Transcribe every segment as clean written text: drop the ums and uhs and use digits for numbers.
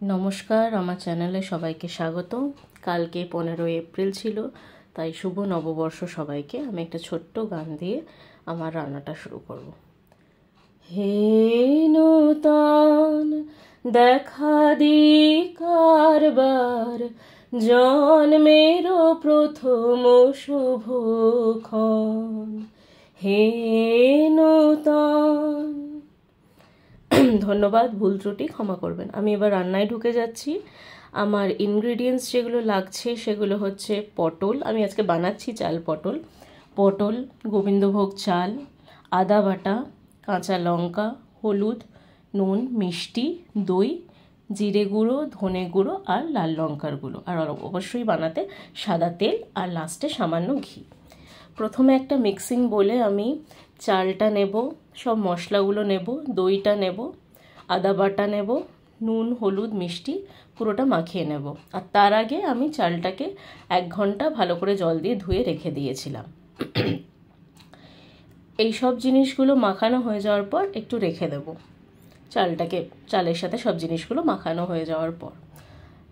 নমস্কার, আমার চ্যানেলে সবাইকে স্বাগত। কালকে 15 এপ্রিল ছিল, তাই শুভ নববর্ষ সবাইকে। আমি একটা ছোট্ট গান দিয়ে আমার রান্নাটা শুরু করব। হে নূতন দেখা দি কারবার, জন্মের প্রথম শুভক্ষণ। হে নূতন। ধন্যবাদ, ভুল ত্রুটি ক্ষমা করবেন। আমি এবার রান্নায় ঢুকে যাচ্ছি। আমার ইনগ্রিডিয়েন্টস যেগুলো লাগছে সেগুলো হচ্ছে পটল, আমি আজকে বানাচ্ছি চাল পটল, পটল, গোবিন্দভোগ চাল, আদা বাটা, কাঁচা লঙ্কা, হলুদ, নুন, মিষ্টি, দই, জিরে গুঁড়ো, ধনে গুঁড়ো আর লাল লঙ্কার গুঁড়ো, আর অবশ্যই বানাতে সাদা তেল আর লাস্টে সামান্য ঘি। প্রথমে একটা মিক্সিং বলে আমি চালটা নেব, সব মশলাগুলো নেব, দইটা নেব, আদা বাটা নেব, নুন, হলুদ, মিষ্টি পুরোটা মাখিয়ে নেব। আর তার আগে আমি চালটাকে 1 ঘন্টা ভালো করে জল দিয়ে ধুয়ে রেখে দিয়েছিলাম। এই সব জিনিসগুলো মাখানো হয়ে যাওয়ার পর একটু রেখে দেব চালটাকে, চালের সাথে সব জিনিসগুলো মাখানো হয়ে যাওয়ার পর।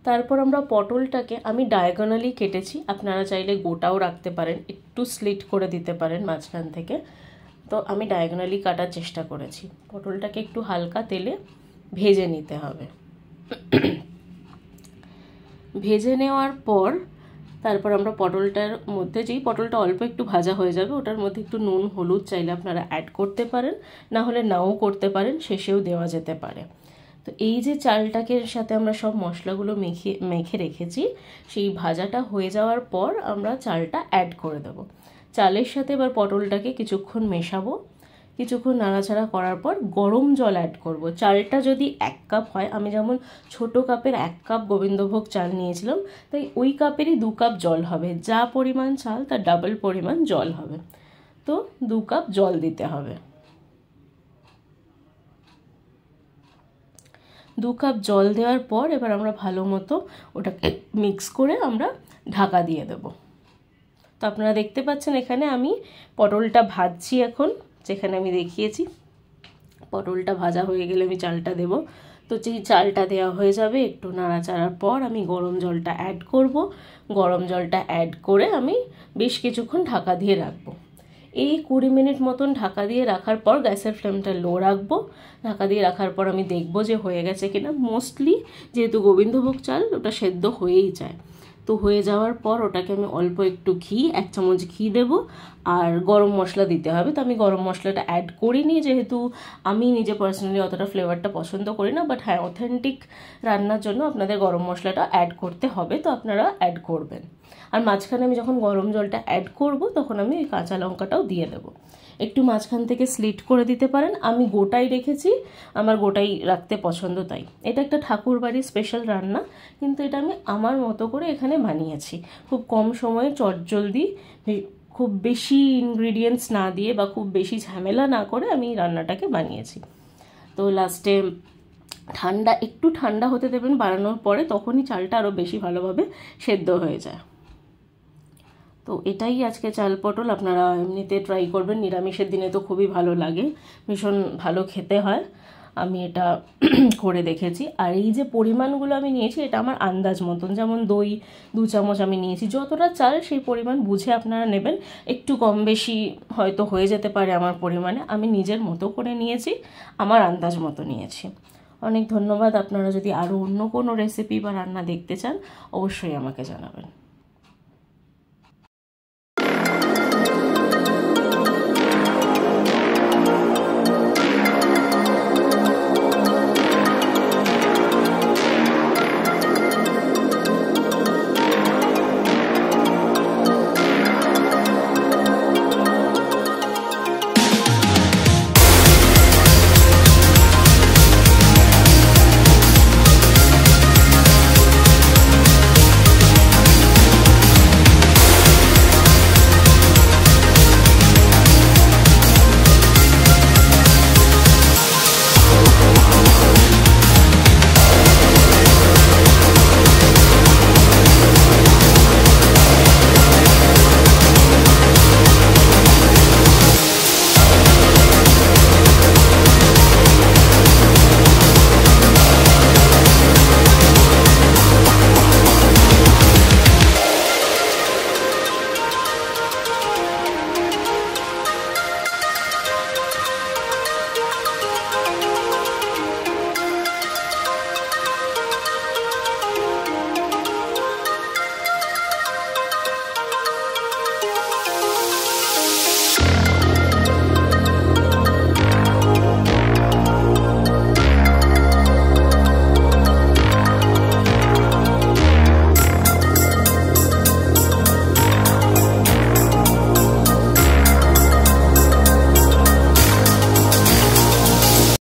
তারপর আমরা পটলটাকে আমি ডায়াগোনালি কেটেছি, আপনারা চাইলে গোটাও রাখতে পারেন, একটু স্লিট করে দিতে পারেন মাঝখান থেকে। তো আমি ডায়াগোনালি কাটার চেষ্টা করেছি। পটলটাকে একটু হালকা তেলে ভেজে নিতে হবে। ভেজে নেওয়ার পর তারপর আমরা পটলটার মধ্যে, যেই পটলটা অল্প একটু ভাজা হয়ে যাবে, ওটার মধ্যে একটু নুন, হলুদ চাইলে আপনারা অ্যাড করতে পারেন, না হলে নাও করতে পারেন, শেষেও দেওয়া যেতে পারে। তো এই যে চালটাকে সাথে আমরা সব মশলাগুলো মেখে রেখেছি, সেই ভাজাটা হয়ে যাওয়ার পর আমরা চালটা অ্যাড করে দেব। চালের সাথে এবার পটলটাকে কিছুক্ষণ মেশাবো। কিছুক্ষণ নাড়াচাড়া করার পর গরম জল অ্যাড করব। চালটা যদি 1 কাপ হয়, আমি যেমন ছোট কাপের 1 কাপ গোবিন্দভোগ চাল নিয়েছিলাম, তাই ওই কাপেরই 2 কাপ জল হবে। যা পরিমাণ চাল তার ডাবল পরিমাণ জল হবে। তো 2 কাপ জল দিতে হবে। 2 কাপ জল দেওয়ার পর এবার আমরা ভালো মতো ওটাকে মিক্স করে আমরা ঢাকা দিয়ে দেব। তো আপনারা দেখতে পাচ্ছেন এখানে আমি পটলটা ভাজছি এখন, যেখানে আমি দেখিয়েছি। পটলটা ভাজা হয়ে গেলে আমি চালটা দেব। তো যেই চালটা দেওয়া হয়ে যাবে, একটু নাড়াচাড়ার পর আমি গরম জলটা অ্যাড করব। গরম জলটা অ্যাড করে আমি বেশ কিছুক্ষণ ঢাকা দিয়ে রাখবো। এই 20 মিনিট মতন ঢাকা দিয়ে রাখার পর গ্যাসের ফ্লেমটা লো রাখবো। ঢাকা দিয়ে রাখার পর আমি দেখবো যে হয়ে গেছে কিনা। মোস্টলি যেহেতু গোবিন্দভোগ চাল, ওটা সেদ্ধ হয়েই যায়। তো হয়ে যাওয়ার পর ওটাকে আমি অল্প একটু ঘি, 1 চামচ ঘি দেব, আর গরম মশলা দিতে হবে। তো আমি গরম মশলাটা অ্যাড করিনি, যেহেতু আমি নিজে পার্সোনালি অতটা ফ্লেভারটা পছন্দ করি না। বাট হ্যাঁ, অথেন্টিক রান্নার জন্য আপনাদের গরম মশলাটা অ্যাড করতে হবে, তো আপনারা অ্যাড করবেন। আর মাঝখানে আমি যখন গরম জলটা অ্যাড করব, তখন আমি ওই কাঁচা লঙ্কাটাও দিয়ে দেবো। একটু মাঝখান থেকে স্লিট করে দিতে পারেন, আমি গোটাই রেখেছি, আমার গোটাই রাখতে পছন্দ। তাই এটা একটা ঠাকুর বাড়ির স্পেশাল রান্না, কিন্তু এটা আমি আমার মতো করে এখানে বানিয়েছি। খুব কম সময়ে চটজলদি, খুব বেশি ইনগ্রিডিয়েন্টস না দিয়ে বা খুব বেশি ঝামেলা না করে আমি রান্নাটাকে বানিয়েছি। তো লাস্টে একটু ঠান্ডা হতে দেবেন বানানোর পরে, তখনই চালটা আরও বেশি ভালোভাবে সেদ্ধ হয়ে যায়। তো এটাই আজকে চাল পটল। আপনারা এমনিতে ট্রাই করবেন, নিরামিষের দিনে তো খুবই ভালো লাগে, ভীষণ ভালো খেতে হয়। আমি এটা করে দেখেছি। আর এই যে পরিমাণগুলো আমি নিয়েছি, এটা আমার আন্দাজ মতন। যেমন দই 2 চামচ আমি নিয়েছি, যতটা চাল সেই পরিমাণ বুঝে আপনারা নেবেন। একটু কম বেশি হয়তো হয়ে যেতে পারে আমার পরিমাণে, আমি নিজের মতো করে নিয়েছি, আমার আন্দাজ মতো নিয়েছি। অনেক ধন্যবাদ। আপনারা যদি আরও অন্য কোনো রেসিপি বা রান্না দেখতে চান, অবশ্যই আমাকে জানাবেন।